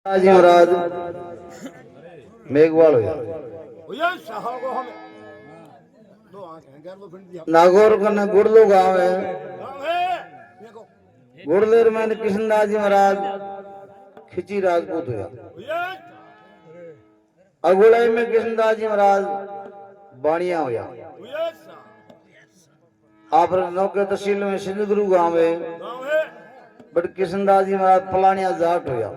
जी महाराज मेघवाल हो नागौर कन्ने गुड़लो गांव है। गुड़लेर में कृष्णदास जी महाराज खिची राजपूत हुआ। अगुलाई में कृष्णदास जी महाराज बाणिया हुआ। आप नौके तहसील में सिंध गुरु गांव है। बट कृष्णदास जी महाराज फलानिया जाट हुआ।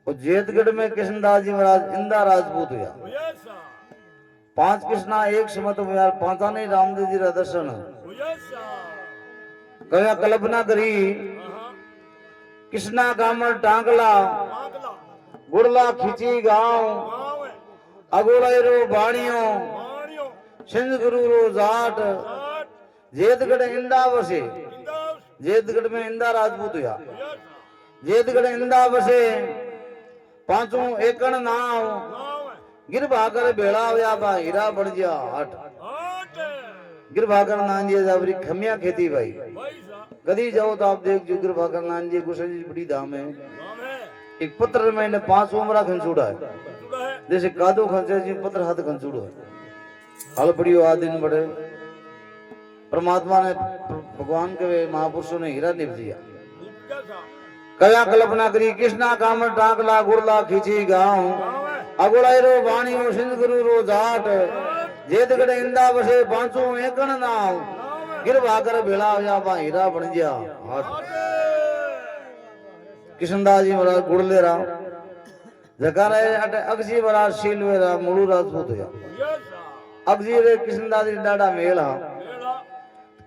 और जेतगढ़ में कृष्णदास जी महाराज इंदा राजपूत हुआ। 5 कृष्णा एक समत हुआ। 5 ने रामदेव जी रा दर्शन कया कल्पना करी। कृष्णा कामर टांगला गुड़ला खिची गांव अगोड़े रो बाणियो सिंध गुरु रो जाट जेतगढ़ इंदा बसे। जेतगढ़ में इंदा राजपूत हुआ। जेतगढ़ इंदा बसे 5 एकड़ नाव गिर भाकर बेड़ा होया बा हीरा बन गया 8 गिर भाकर नांजी जावरी खमिया खेती भाई कदी जाओ तो आप देख जो गिर भाकर नांजी गुस्से जी बड़ी दाम है। एक पत्र मैंने 5 उमरा खंचूड़ा है जैसे कादो खंचे जी पत्र हाथ खंचूड़ो है। हल पड़ी आ दिन बड़े परमात्मा ने भगवान के महापुरुषों ने हीरा निभ दिया। कया कल्पना करी कृष्णा कामर टाकला गुड़ला खींची गांव अगुड़ाई रो बाणी सिंध गुरु रो जाट जेतगढ़ इंदा बसे 5 एकड़ नाव गिर भाकर भेड़ा होया बा हीरा बन गया हाथ। कृष्णदास जी महाराज गुड़ले रा जकारा अटे अगजी महाराज शीलवे रा मुड़ू राजपूत होया। अगजी रे कृष्णदास जी डाडा मेला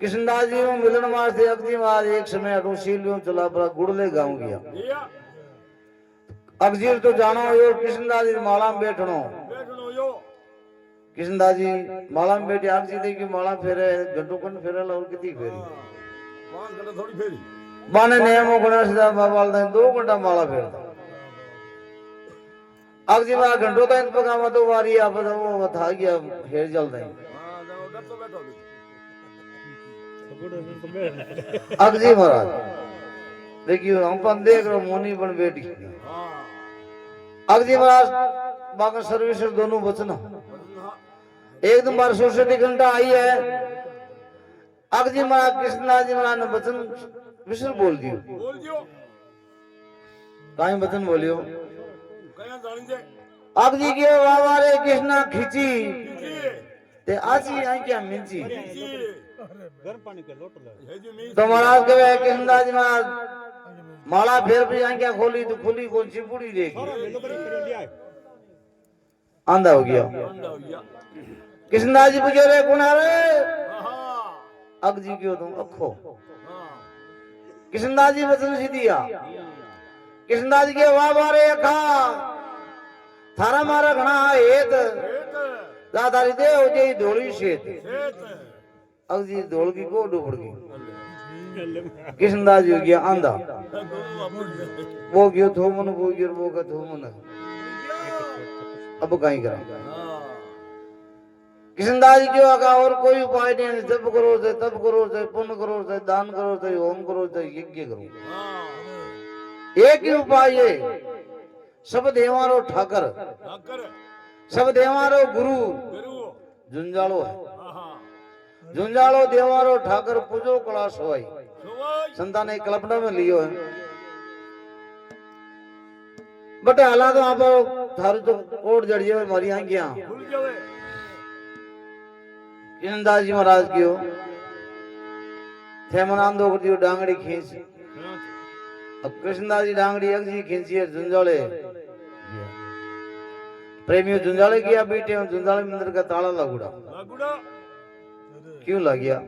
कृष्णदास जी में मिलन मार से अगजी महाराज एक समय अटो शीलवे चला पर गुड़ले गांव गया। अगजीर तो जानो यो कृष्णदास जी माला में बैठनो कृष्णदास जी माला में बैठे अगजी देखी माला फेरे घंटों कन फेरे और कितनी फेरी 5 घंटा थोड़ी फेरी बाने नियमों गुणा सीधा बाबाल दे 2 घंटा माला फेरता अगजी महाराज घंटों तक पका मत वारी आप वो बता गया हेर जल दे अगजी महाराज देखियो हम पन देख रहे मोनी बन बेटी अगजी महाराज बाकी सर्विस दोनों बचना एकदम बार सोसाइटी घंटा आई है। अगजी महाराज कृष्णदास जी महाराज ने वचन विसर बोल दियो काई वचन बोलियो अगजी के बाबा रे कृष्णा खिची ते आजी आई क्या मिंची गर्म पानी के लोट ले तो महाराज कहे कृष्णदास जी महाराज माला फेर भी आई क्या खोली तो खुली कौन सी पूरी देखी आंधा हो गया। कृष्णदास जी पूछे रे कौन रे अगजी क्यों तुम अखो कृष्णदास जी वचन सी दिया। कृष्णदास जी के वाह बारे अखा थारा मारा घना हेत दादारी दे हो जे धोली शेत अगजी धोल की को डूबड़ गई। कृष्णदास जी हो गया आंधा वो गयो थो मन वो गिर वो का थो मन अब कहीं करा कृष्णदास जी क्यों आका और कोई उपाय नहीं जप करो से तप करो से पुण्य करो से दान करो से होम करो से यज्ञ करो एक ही उपाय है सब देवारो ठाकर सब देवारो गुरु झुंझालो है। झुंझालो देवारो ठाकर पूजो कला सोई संतान ने कल्पना में लियो है बट हालात तो आप थारू तो कोट जड़िए मरी आ गया। कृष्णदास जी महाराज कियो थे मनान दो कर डांगड़ी खींच अब कृष्णदास जी डांगड़ी अगजी खींची है झुंझाले प्रेमियों झुंझाले किया बेटे झुंझाले मंदिर का ताला लगुड़ा क्यों लग गया।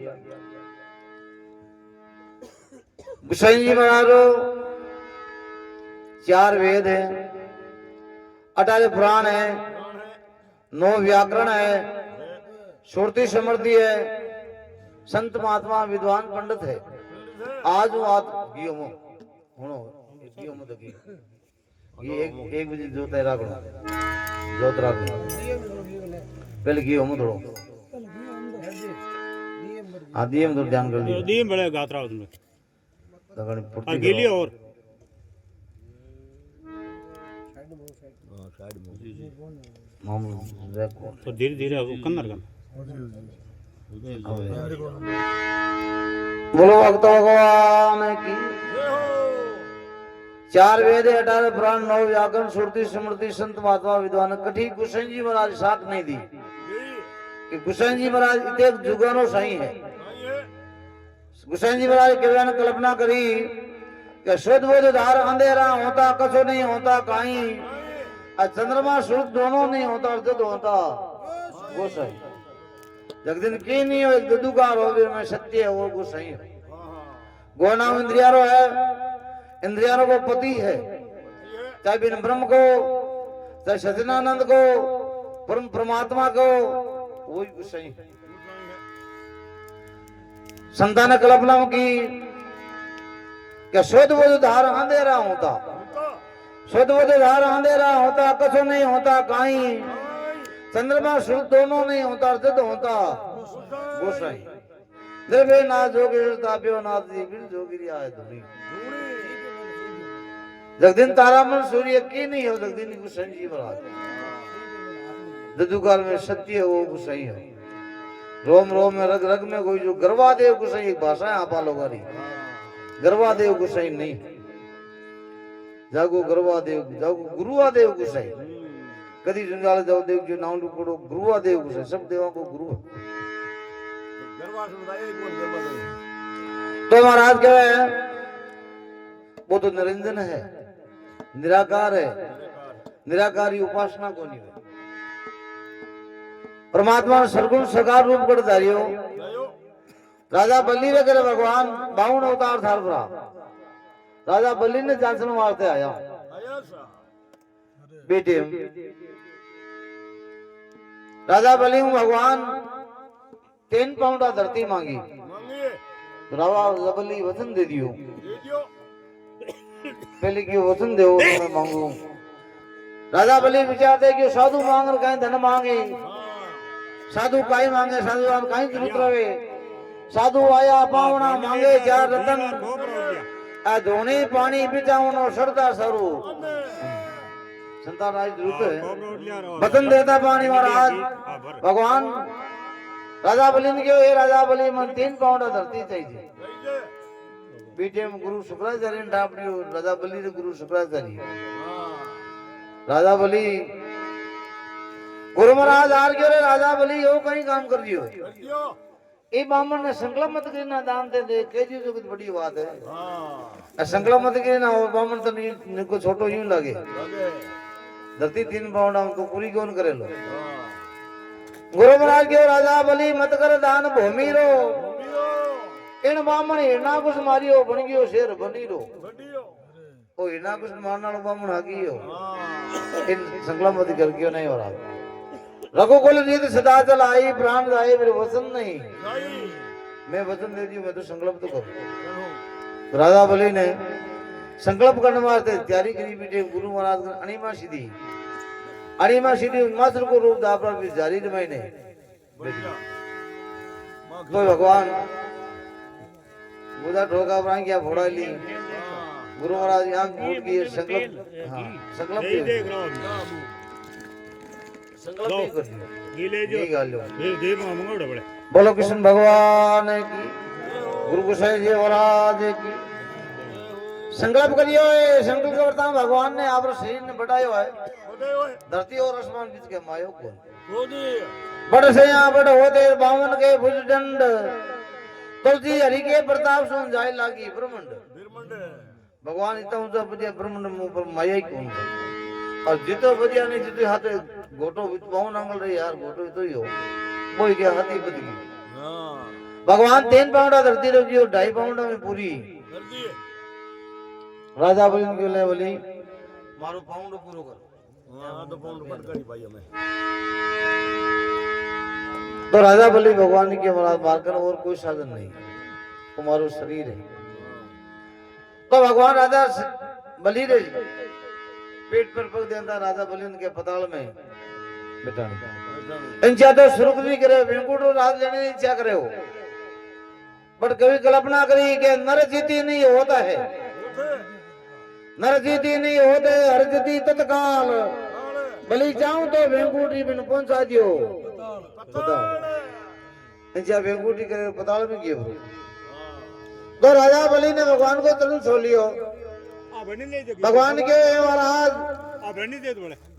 गोसाई जी महाराज 4 वेद है 18 पुराण है 9 व्याकरण है श्रुति समृद्धि है संत महात्मा विद्वान पंडित है। आज वो आत गियो मो होनो गियो मो दगी ये एक बजे जोत है रागणो जोत रागणो पहले गियो मो थोड़ो आदि में तो ध्यान कर लियो दीम बड़े गात्रा उसमें लगन और गिली और साइड में जी जी मामूल देखो तो धीरे धीरे कन्नर कन बोलो भक्त भगवान की। चार वेद 18 पुराण 9 व्याकरण श्रुति स्मृति संत महात्मा विद्वान कठी गुसाई जी महाराज साथ नहीं दी कि गुसाई जी महाराज इतने जुगानो सही है। गुसाई जी महाराज के कल्पना करी कि शुद्ध बुद्ध धार अंधेरा होता कछो नहीं होता कहीं चंद्रमा सूरज दोनों नहीं होता अर्ध होता गोसाई जगदिन की नहीं हो एक दुदुकार हो में सत्य है वो गोसाई है। गो नाम इंद्रियारो है, इंद्रियारों को पति है, चाहे बिन ब्रह्म को चाहे सचिदानंद को परम परमात्मा को वही गोसाई है। संतान कल्पना की क्या शुद्ध बुद्ध धार अंधेरा होता, शुद्ध बुद्ध धार अंधेरा होता कछो नहीं होता कहीं चंद्रमा सूरज दोनों नहीं होता अर्ध होता गोसाई द्रव्य ना जोगिर ताप्यो ना जीविर जोगिरी आए धुनी जगदिन तारामन सूर्य की नहीं हो जगदिन गोसाई जी महाराज ददुकाल में सत्य है वो गोसाई है। रोम रोम में रग रग में कोई जो गर्वादेव गोसाई एक भाषा है आपा लोगों की गर्वादेव गोसाई नहीं जागो गर्वादेव जागो गुरुवादेव गोसाई कदी जंजाल जाओ देव जो नाम लुकोड़ो गुरुवादेव गोसाई सब देवों को गुरु तो महाराज कहे वो तो निरंजन है निराकार है निराकारी उपासना को नहीं है परमात्मा सरगुण सकार रूप कर धारियो राजा बलि रे करे भगवान 52 अवतार थार भरा राजा बलि ने चांचल मारते आया बेटे राजा बलि भगवान 3 पाउंडा धरती मांगी राजा बलि वचन दे दियो पहले क्यों वचन दे मैं मांगू राजा बलि विचारते कि साधु मांग कहीं धन मांगे साधु काई मांगे साधु कहीं जरूरत रहे साधु आया पावना मांगे 4 रतन आ धोनी पानी पिचावनो सरदा सरू संतान आज रूप है वचन देता पानी महाराज भगवान राजा बलि ने क्यों ये राजा बलि मन 3 पाउंड धरती चाहिए बेटे में गुरु शुक्राचार्य ने ढापड़ियो राजा बलि ने गुरु शुक्राचार्य राजा बलि गुरु महाराज आर क्यों रे राजा बलि यो कहीं काम कर दियो ये ब्राह्मण ने संकल्प मत करना दान दे दे कह दियो जो कुछ बड़ी बात है संकल्प मत करना वो ब्राह्मण तो नहीं को छोटो यूं लगे धरती 3 पाउंड हमको पूरी कौन करे लो गुरु महाराज क्यों राजा बलि मत कर दान भूमि रो इन ब्राह्मण हिरना कुछ मारियो बन गयो शेर बनी रो ओ हिरना कुछ मारने वाला ब्राह्मण हागियो इन संकल्प मत कर क्यों नहीं हो रहा रघुकुल रीत सदा चलाई प्राण जाए मेरे वचन नहीं मैं वचन दे दी मैं तो संकल्प तो करूं राजा बलि ने संकल्प करने वास्ते तैयारी करी बेटे गुरु महाराज अणिमा सीधी मात्र को रूप दापरा भी जारी रमाई ने तो भगवान बुधा ठोका प्राण क्या फोड़ा ली गुरु महाराज आंख फूट की संकल्प हाँ संकल्प संकल्प बोलो कृष्ण भगवान की गुरु गोसाई जी महाराज की संकल्प करियो संकल्प करता भगवान ने आप शरीर ने बढ़ायो है धरती और आसमान बीच के मायो को बड़ से यहाँ बड़ होते 52 के भुजदंड तुलसी हरि के प्रताप सुन जाए लागी ब्रह्मंड भगवान इतना ऊंचा बढ़िया ब्रह्मंड मुंह पर माया ही कौन और जितो बढ़िया नहीं जितो हाथ गोटो पाउन आंगल रही यार गोटो तो ही हो वो क्या हाथी बद गई भगवान 3 पाउंड धरती रखी और 2.5 पाउंड में पूरी राजा बलि के लिए बोली मारो पाउंड पूरो कर हां तो पाउंड बढ़ गई भाई हमें तो राजा बलि भगवान के महाराज मारकर और कोई साधन नहीं तुम्हारो शरीर है तो भगवान राजा बलि रे पेट पर पग देता राजा बलि के पताल में बिठाने इच्छा तो शुरू भी करे वेंकुट राज लेने की इच्छा करे हो बट कभी कल्पना करी कि नर जीती नहीं होता है नर जीती नहीं होते अर्ज अर्जती तत्काल भली जाऊं तो वेंकुटी बिन पहुंचा दियो अच्छा वेंकुटी करे पताल में क्यों तो राजा बलि ने भगवान को तुरंत छो लियो भगवान के महाराज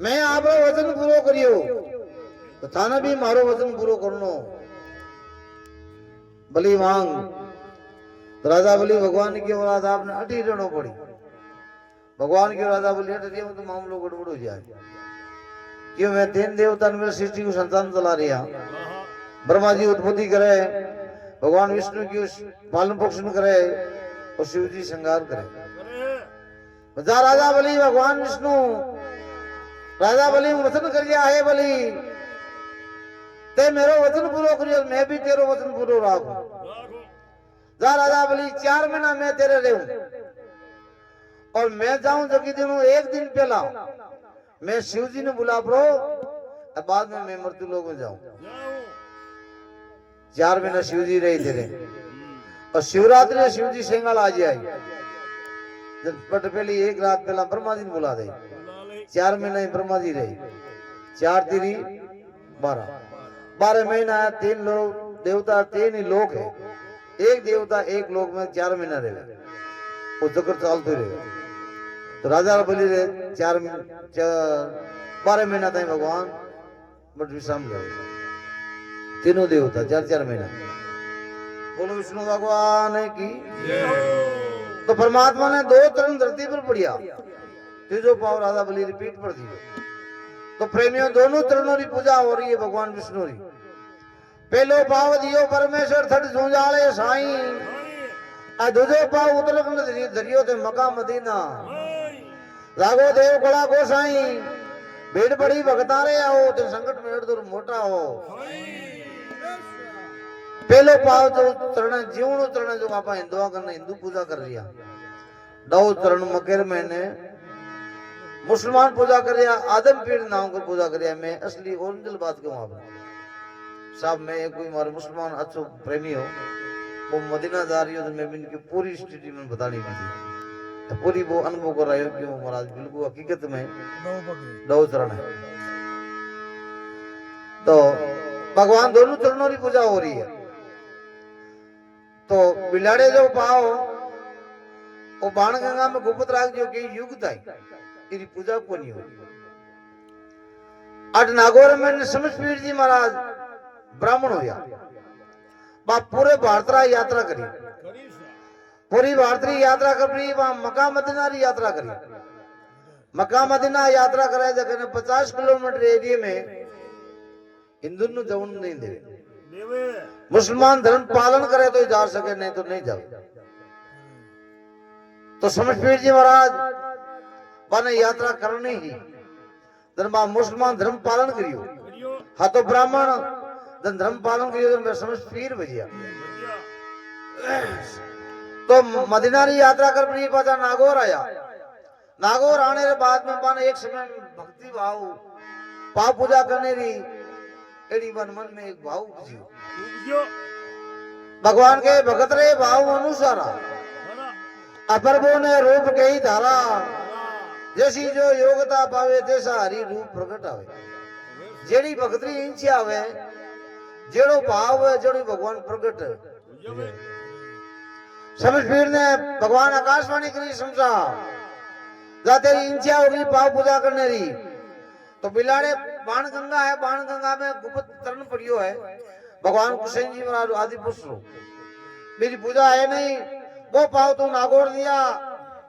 मैं आप वचन पूरो करियो तो थाना भी मारो वचन पूरो करनो बलि मांग तो राजा बलि भगवान की औलाद आपने अटी रहना पड़ी भगवान की राजा बलि अट दिया तो मामलो गड़बड़ हो जाए क्यों मैं तीन देवता ने सृष्टि को संतान चला रहा ब्रह्मा जी उत्पत्ति करे भगवान विष्णु की पालन पोषण करे और शिव जी श्रृंगार करे जा राजा बलि भगवान विष्णु राजा बलि वचन करिया है बलि ते मेरो वचन पूरो करियो मैं भी तेरो वचन पूरो राखू जा राजा बलि 4 महीना मैं तेरे रहूं और मैं जाऊं जगी दिनों एक दिन पहला मैं शिव जी ने बुला पड़ो और बाद में मैं मृत्यु लोक में जाऊं 4 महीना शिव जी रही तेरे और शिवरात्रि शिव जी सेंगाल आ जाए जब पट पहली एक रात पहला ब्रह्मा जी ने बुला दे 4 महीना ब्रह्मा जी रही 4 तिरी 12 महीना 3 लोग देवता 3 ही लोग है एक देवता एक लोक में 4 महीना रहे वो चक्कर चलते रहे तो राजा बलि रहे 12 महीना तक भगवान बट विश्राम ले तीनों देवता 4 महीना बोलो विष्णु भगवान की तो परमात्मा ने 2 चरण धरती पर पड़िया तीजो पाव राजा बलि रिपीट पर दी तो प्रेमियों दोनों चरणों की पूजा हो रही है भगवान विष्णु की पहलो पाव दियो परमेश्वर थट झूंझाले साई आ दूजो पाव उत्तराखंड दरियो ते मक्का मदीना रागो देव कला गोसाई भीड़ बड़ी भगता रे आओ ते संकट में दूर मोटा हो पहलो पाव जो चरण जीवनो चरण जो आपा हिंदुआ करना हिंदू पूजा कर रिया दो चरण मकर महीने मुसलमान पूजा कर रिया आदम पीर नाम को पूजा कर रिया मैं असली ओरिजिनल बात कहूं आपने साहब मैं कोई हमारे मुसलमान अच्छो प्रेमी हो वो मदीना जा रही हो तो मैं इनकी पूरी स्थिति में बतानी पड़ती तो पूरी वो अनुभव कर रहे हो कि महाराज बिल्कुल हकीकत में 2 चरण है तो भगवान दोनों चरणों की पूजा हो रही है तो बिलाड़े जो पाओ वो बाण गंगा में गुप्त राख जो कि युग था इसकी पूजा को नहीं हुई अट नागौर में समस्पीर जी महाराज ब्राह्मण हो गया बाप पूरे भारत यात्रा करी पूरी भारतीय यात्रा करी वहां मक्का मदीना की यात्रा करी मक्का मदीना यात्रा करे जगह 50 किलोमीटर एरिया में हिंदू नु जवन नहीं दे मुसलमान धर्म पालन करे तो जा सके नहीं तो नहीं जाओ तो समझपीर जी महाराज बने यात्रा करनी ही धर्म मुसलमान धर्म पालन करियो हाँ तो ब्राह्मण धर्म पालन करियो तो समझपीर भजिया तो मदीना की यात्रा कर पड़ी पाचा नागौर आया नागौर आने के बाद में पाने एक समय भक्ति भाव पाप पूजा करने री एडी मन में एक भाव उपजियो भगवान के भगत रे भाव अनुसार अप्रभु ने रूप के ही धारा जैसी जो योग्यता पावे जैसा हरि रूप प्रकट आवे जेड़ी भक्ति इंची आवे जेड़ो भाव है जेड़ी भगवान प्रकट समझपीर ने भगवान आकाशवाणी करी समझा जा तेरी इंचा होगी पाव पूजा करने री तो बिलाड़े बाण गंगा है बाण गंगा में गुप्त तरण पड़ियो है भगवान कृष्ण जी महाराज आदि पुरुष मेरी पूजा है नहीं वो पाव तो नागौर दिया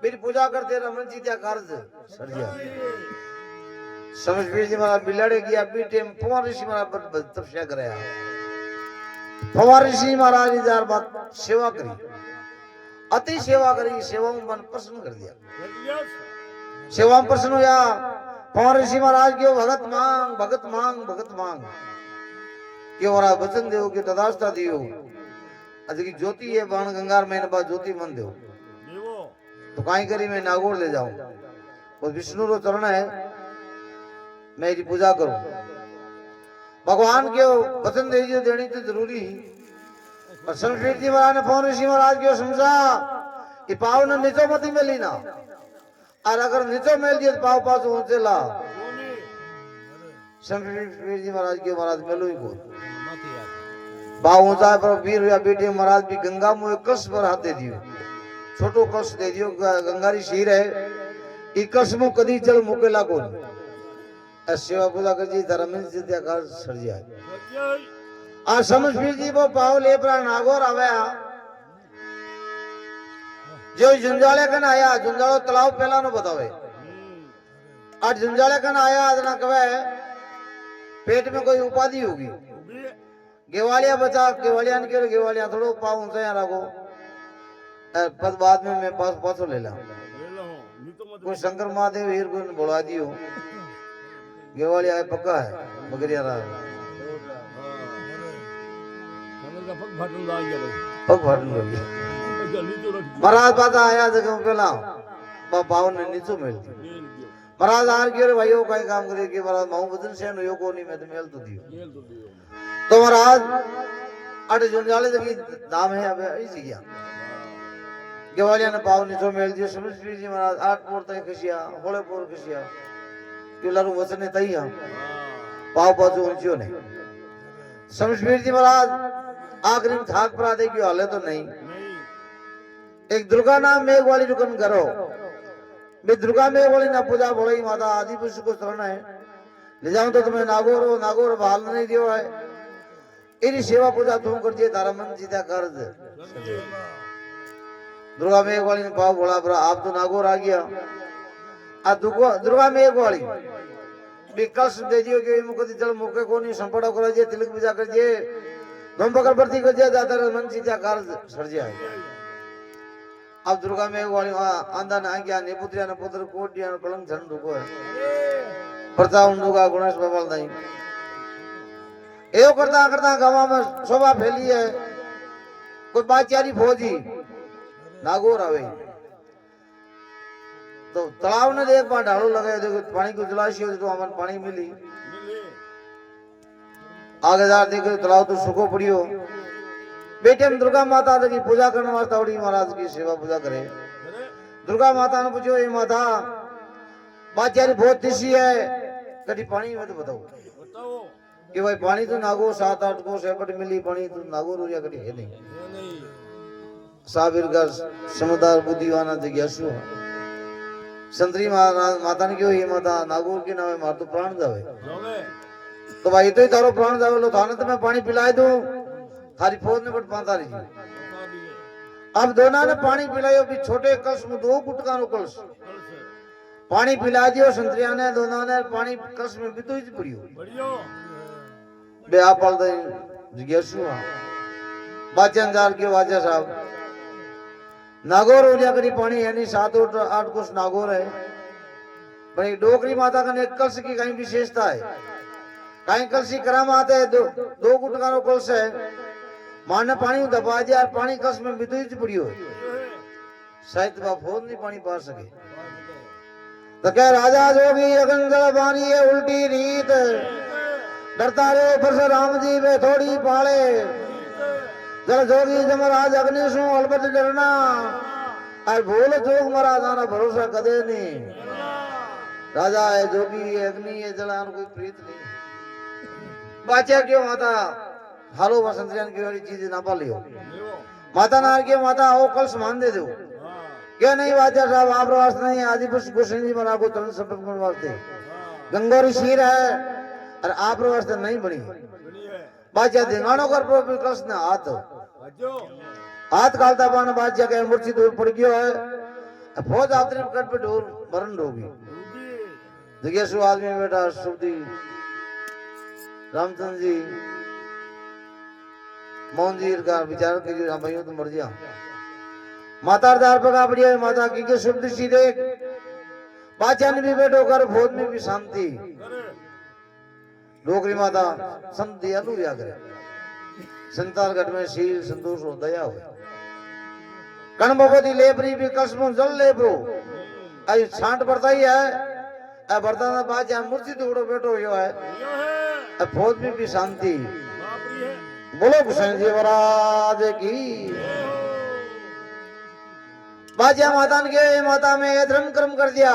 मेरी पूजा करते रमन जी त्या कार्य सर गया समझपीर जी महाराज बिलाड़े गया बीटे पवार ऋषि महाराज तपस्या कराया पवार ऋषि महाराज ने 4 बात सेवा करी अति सेवा करी सेवा में मन प्रसन्न कर दिया सेवा में प्रसन्न हुआ पवार ऋषि महाराज के भगत मांग भगत मांग भगत मांग क्यों और वचन देव के तदास्ता दियो आज की ज्योति है बाण गंगार महीने बाद ज्योति मन दो तो काई करी मैं नागौर ले जाऊं और विष्णु रो चरण है मैं इसकी पूजा करूं भगवान के वचन दे देनी तो जरूरी और समझपीर जी महाराज ने पवन ऋषि महाराज को समझा कि पावन नीचो मती मिली ना और अगर नीचो मेल दिए तो पाव पास ऊंचे ला शमशेर जी महाराज के महाराज मेलो ही को पाव ऊंचा है पर वीर या बेटे महाराज भी गंगा मुँह कस पर हाथ दे दियो छोटो कस दे दियो गंगारी शीर है ई कस मुँह कदी चल मुकेला को सेवा पूजा कर जी धर्म कार सर्जिया आ शमशेर जी वो पाव ले पर नागौर आया जो झुंझाले कन आया झुंझालो तालाब पहला नो बतावे आज झुंझाले कन आया ना कहे पेट में कोई उपाधि होगी गेवालिया बचा गेवालिया के गेवालिया थोड़ो पाव ऊंचा यहाँ रखो पद बाद में मैं पास पासो ले ला कोई शंकर महादेव हीर को बुला दियो गेवालिया है पक्का है बगरिया रहा पग फाटन लग गया महाराज बाता आया जगह पहला पावन ने नीचो मेल दी महाराज आर के भाई वो कहीं काम करे कि महाराज माऊ बदन से नो यो को नहीं मैं तो मेल तो दियो तो महाराज अट जुंजाले जगी नाम है अब इसी गया गेवालिया ने पाव नीचो मेल दियो शमशेर जी महाराज 8 पोर तक खसिया होले पोर खसिया कि लारू वचन तई हां पाव बाजू ऊंचियो नहीं शमशेर जी महाराज आखिरी में थाक पर आदे की हाले तो नहीं एक दुर्गा नाम मेघ वाली रुकन करो मैं दुर्गा मेघ वाली ना पूजा बोली माता आदि पुरुष को शरण है ले जाऊं तो तुम्हें नागौर भाल नहीं दियो है इनी सेवा पूजा तुम कर दिए तारा मन जीता कर दुर्गा मेघ वाली ने पाव बोला पर आप तो नागौर आ गया आ दुर्गा मेघ वाली विकल्प दे दियो कि मुकति चल मुके को नहीं संपड़ा कर दिए तिलक पूजा कर दिए धम पकड़ बढ़ती कर दिया जाता मन जीता कर सर्जिया अब दुर्गा में वाली आंदा ना गया ने पुत्रिया ने पुत्र कोट दिया कलंक झन रुको है प्रता उंडुगा गुणेश बाबा नहीं एयो करता करता गावा में शोभा फैली है कोई बाचारी फौजी नागौर आवे तो तालाब ने देख पा ढालो लगे देखो पानी को जलाशय हो तो हमन पानी मिली आगे जा देखो तालाब तो सुखो पड़ियो बेटे हम दुर्गा माता की पूजा करने वास्ते औड़ी महाराज की सेवा पूजा करे दुर्गा माता ने पूछो ये माता बाचारी बहुत तिसी है कभी पानी में तो बताओ कि भाई पानी तो नागौर 7-8 को सेपट मिली पानी तो नागौर हो गया कभी है नहीं साबिर का समझदार बुद्धिवाना जिज्ञासु संतरी माता ने क्यों ये माता नागौर के नाम मार तो प्राण जावे तो भाई तो ही तारो प्राण जावे लो थाने तो मैं पानी पिलाए दूं थारी फौज ने बट पाता रही अब दोनों ने पानी पिलायो भी छोटे कलश में 2 गुटका नो कलश पानी पिला दियो संतरिया ने दोनों ने पानी कलश में भी तो ही पड़ियो बे आप पल दे जिज्ञासु बाचन जार के वाजा साहब नागौर हो जा करी पानी है नहीं 7-8 कुछ नागौर है भाई डोकरी माता का एक कलश की कहीं विशेषता है कहीं कलश की कराम आते है 2 गुटका नो कलश है माने पानी दबा दिया पानी कस में बितुई पड़ी हो शायद बाप फोन नहीं पानी पा सके तो कह राजा जोगी अगन जल बानी है उल्टी रीत डरता रे परशुराम जी वे थोड़ी पाले जल जोगी जमराज अग्नि सु अलबत डरना और भूल जोग महाराज आना भरोसा कदे नहीं राजा है जोगी है अग्नि है जलान कोई प्रीत नहीं बाचा क्यों माता हालो वसंतरियन की वाली चीज ना पा लियो माता नार के माता हो कल समान दे दो क्या नहीं बाजा साहब आप वास्ते नहीं आदि पुरुष गोसाई जी महाराज को तुरंत संपर्क करने वास्ते गंगोरी शीर है और आप वास्ते नहीं बनी बाजा दिंगाणो कर विकल्प ने हाथ कालता पाना बाजा के मूर्ति दूर पड़ गयो है फौज आतरी कट पे ढोल मरण होगी जिज्ञासु आदमी बेटा सुधी रामचंद्र जी मोहन जी का विचार कीजिए भाई तो मर जा माता दार पगा बढ़िया माता की शुद्ध सी देख बादशाह ने भी बैठो कर भोज में भी शांति डोकरी माता संत दयालु या करे संतालगढ़ में शील संतोष और दया हो कण भगवती लेबरी भी कसम जल लेबरो आई छांट पड़ता ही है अब बर्तन बादशाह मूर्ति तोड़ो बैठो यो है अब भोज में भी शांति बोलो कृष्ण जी महाराज की बाजा माता ने के माता में ये धर्म कर्म कर दिया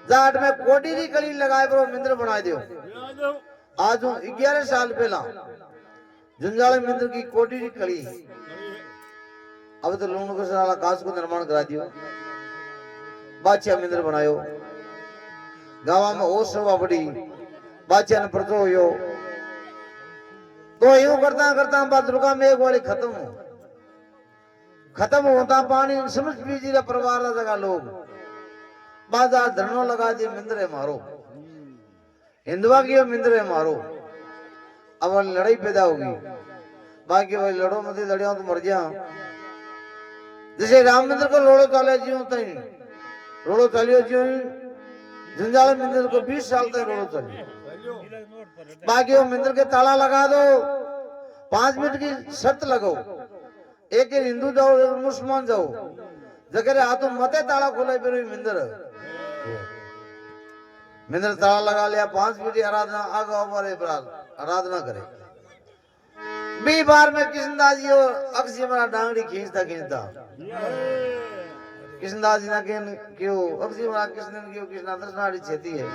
जाट में कोटी की कली लगाए पर मिंद्र बना दियो आज 11 साल पहला झुंझाले मिंद्र की कोटी की कली अब तो लूण को सारा काश को निर्माण करा दियो बादशाह मिंद्र बनायो गावा में ओ सभा बड़ी बादशाह ने प्रतो होयो तो यूं करता करता बात दुर्गा में एक वाली खत्म होता पानी समझ पीजी परिवार का जगह लोग बाजार धरनो लगा दिए मिंद्रे मारो हिंदुआ की मिंद्रे मारो अब लड़ाई पैदा होगी बाकी भाई लड़ो मत लड़िया तो मर जा जैसे राम मंदिर को लोड़ो चाले जीव तई रोड़ो चलियो जीव झंझाले मंदिर को 20 साल तक रोड़ो चलियो बाकी वो मंदिर के ताला लगा दो 5 मिनट की शर्त लगाओ एक हिंदू जाओ एक मुसलमान जाओ जगह हाथों मते ताला खोले फिर मिंद्र ताला लगा लिया 5 मिनट आराधना आगे हमारे आराधना करे 20 बार में कृष्णदास जी और अक्षय मरा डांगड़ी खींचता कृष्णदास जी ना क्यों अक्षय मरा कृष्ण क्यों कृष्णा दर्शनाड़ी छेती है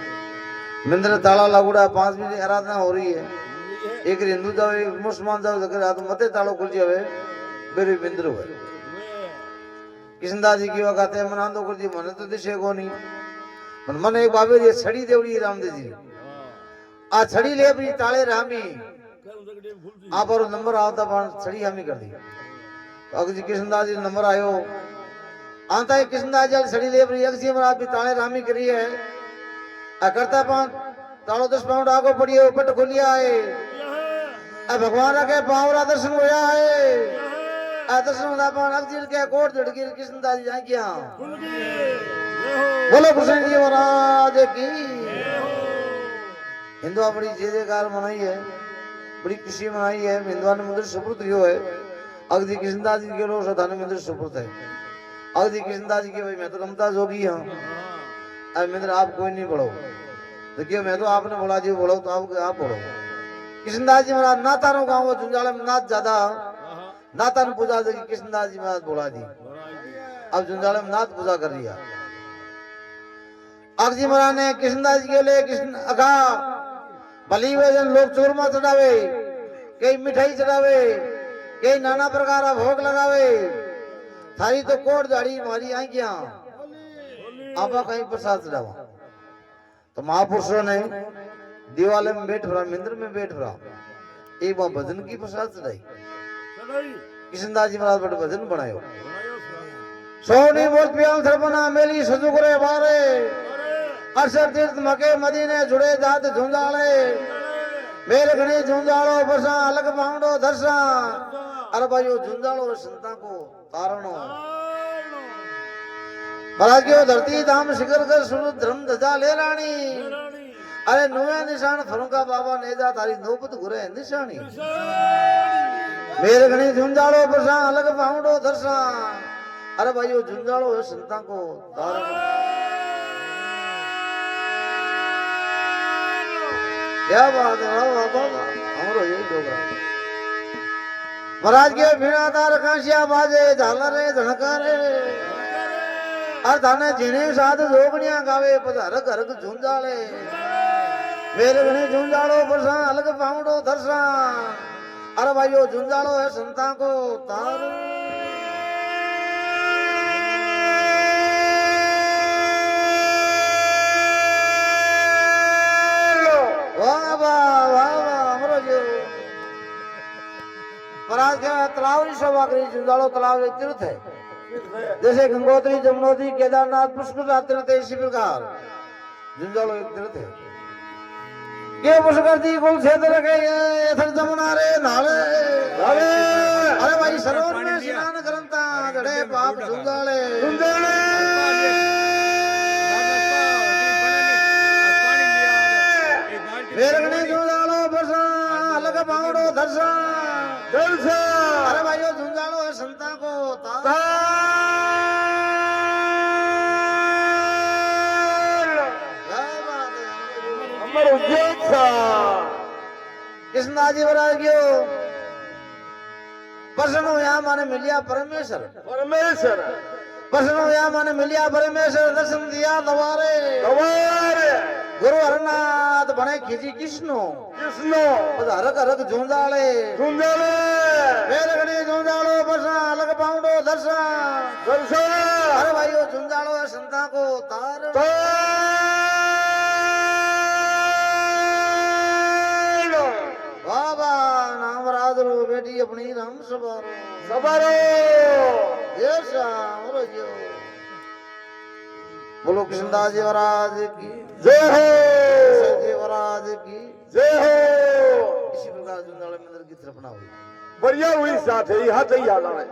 मिंद्र ताला लगुड़ा 5 मिनट आराधना हो रही है एक हिंदू जाओ एक मुसलमान जाओ जगह हाथ मते तालो खुल जावे मेरे मिंद्र हुए कृष्णदास जी की वक्त है मना तो कर मन तो दिशे को नहीं मन एक बाबे जी छड़ी देवड़ी रामदेव जी आ छड़ी ले अपनी ताले रामी आप और नंबर आता पण छड़ी हमी कर दी अग जी कृष्णदास जी नंबर आयो आता है कृष्णदास जी छड़ी ले अपनी अक्षी मरा भी ताले रामी करी है आ करता पण तालो 10 पाउंड आगो पड़ियो पट खोलिया है आ भगवान के पावरा दर्शन होया है आ दर्शन होता पण अक्षी के कोट झड़की कृष्णदास जी जा गया बोलो कृष्ण जी महाराज की हिंदुआ बड़ी जयकार मनाई है बड़ी खुशी मनाई है हिंदुआ ने मंदिर सुपुर्द किया है अगदी कृष्णदास जी के लोग सदान मंदिर सुपुर्द है अगदी कृष्णदास जी के भाई मैं तो रमता जोगी हाँ अब मंदिर आप कोई नहीं पढ़ो देखिए मैं तो आपने बोला जी बोलो तो आप बोलो कृष्णदास जी महाराज नातारों गाँव झुंझाले में नाथ ज्यादा नाता ने पूजा देखी कृष्णदास जी महाराज बोला दी अब झुंझाले में नाथ पूजा कर लिया अक्षी महाराज ने कृष्णदास जी के लिए कृष्ण अखा भली वजन लोग चूरमा चढ़ावे कई मिठाई चढ़ावे कई नाना प्रकार का भोग लगावे थारी तो कोट झाड़ी मारी आंखियां आपा कहीं प्रसाद चढ़ावा तो महापुरुषों ने दिवाले में बैठ रहा मंदिर में बैठ रहा एक बार भजन की प्रसाद चढ़ाई कृष्णदास जी महाराज बड़े भजन बनायो सोनी मूर्त प्याम सरपना मेली सजुगरे बारे अरसर तीर्थ मके मदीने जुड़े जात झुंझाले मेरे घने झुंझालो बसा अलग पाउंडो दर्शा अरे भाइयों झुंझालो संता को तारणो महाराज धरती धाम शिखर कर सुन धर्म ध्वजा ले रानी अरे नुए निशान फरुका बाबा नेजा तारी नौबत घुरे निशानी मेरे घने झुंझालो बसा अलग पाउंडो दर्शा अरे भाइयों झुंझालो संता को तारणो क्या बात है हमरो यही डोगरा महाराज के बिना तार कांसिया बाजे झालरे झणकारे और थाने जिने साध जोगनिया गावे पधार घर झुंझाले मेरे घने झुंझालो बरसा अलग पाउंडो दर्शा अरे भाइयों झुंझालो है संता को तारो महाराज के तालावरी शोभा करी झुंझालो तालाव एक तीर्थ है जैसे गंगोत्री जमुनोत्री केदारनाथ पुष्कर तीर्थ इसी प्रकार झुंझालो एक तीर्थ है के पुष्कर दी कुल क्षेत्र के यथर जमुना रे नाले अरे भाई सरोवर में स्नान करता जड़े पाप झुंझाले मेरे घने झुंझालो बरसा अलग पाउंडो दर्शा अरे भाइयों झुंझालो है संता को कृष्णदास जी महाराज क्यों प्रसन्न हुआ माने मिलिया परमेश्वर प्रसन्न हुआ मन मिलिया परमेश्वर दर्शन दिया दवारे गुरु हरनाथ बने खिची कृष्णो हरक हरक झुंझाले मेरगणी झुंझालो बसा अलग पाउंडो दर्शन अरे भाइयों झुंझालो संता को तार बाबा नाम राजरो बेटी अपनी राम सवारो ऐसा बोलो जो बोलो कृष्णदास जी महाराज की जय हो जी महाराज की जय हो। इसी प्रकार झुंझाले मंदिर की तरफ ना हुई बढ़िया हुई साथ ही हाथ ही आला है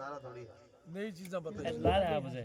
नारा थोड़ी नई चीजें बताइए